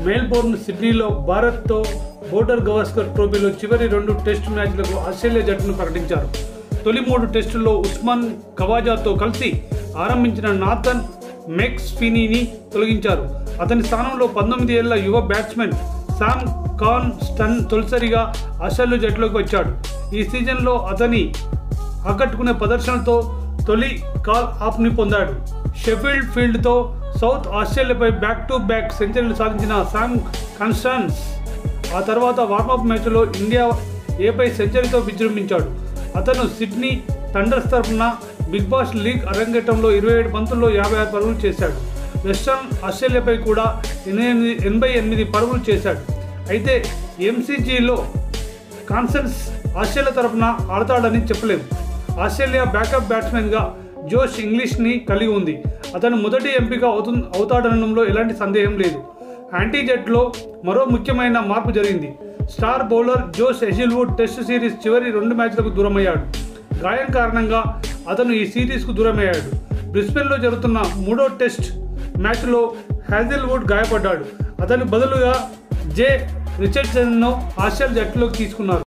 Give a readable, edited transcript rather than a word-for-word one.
Melbourne, సిడ్నీలో భారత్తో border Gavaskar ట్రోఫీలో చివరి 2 టెస్టు మ్యాచ్లకు ఆస్ట్రేలియా జట్టును ప్రకటించారు. తొలి 3 టెస్టుల్లో ఉస్మాన్ ఖవాజాతో కలిసి ఆరంభించిన నాథన్ మెక్స్ఫీనీని తొలగించారు. అతని స్థానంలో 19 ఏళ్ల యువ బ్యాట్స్మెన్ శామ్ కాన్స్టన్ తొలిసారిగా ఆస్ట్రేలియా జట్టులోకి వచ్చాడు. ఈ సీజన్లో అతని ఆకట్టుకునే ప్రదర్శనతో తొలి కాల్ ఆఫ్ని పొందాడు. షెఫీల్డ్ ఫీల్డ్తో సౌత్ ఆస్ట్రేలియాపై బ్యాక్ టు బ్యాక్ సెంచరీలు సాధించిన శామ్ కాన్స్టన్స్ ఆ తర్వాత వార్మప్ మ్యాచ్లో ఇండియా ఏపై సెంచరీతో విజృంభించాడు. అతను సిడ్నీ థండర్స్ తరఫున బిగ్ బాష్ లీగ్ అరంగేట్రంలో 27 బంతుల్లో 56 పరుగులు చేశాడు. వెస్టర్న్ ఆస్ట్రేలియాపై కూడా 88 పరుగులు చేశాడు. అయితే ఎంసీజీలో కాన్స్టన్స్ ఆస్ట్రేలియా తరఫున ఆడతాడని చెప్పలేము. ఆస్ట్రేలియా బ్యాకప్ బ్యాట్స్మెన్గా జోష్ ఇంగ్లీష్ని కలిగి ఉంది. అతను మొదటి ఎంపిక అవుతాడనడంలో ఎలాంటి సందేహం లేదు. యాంటీ జట్లో మరో ముఖ్యమైన మార్పు జరిగింది. స్టార్ బౌలర్ జోష్ హెజిల్వుడ్ టెస్ట్ సిరీస్ చివరి 2 మ్యాచ్లకు దూరమయ్యాడు. గాయం కారణంగా అతను ఈ సిరీస్కు దూరమయ్యాడు. బ్రిస్బెన్లో జరుగుతున్న 3వ టెస్ట్ మ్యాచ్లో హ్యాజిల్వుడ్ గాయపడ్డాడు. అతని బదులుగా జే రిచర్డ్సన్ను ఆస్ట్రేలియా జట్టులోకి తీసుకున్నారు.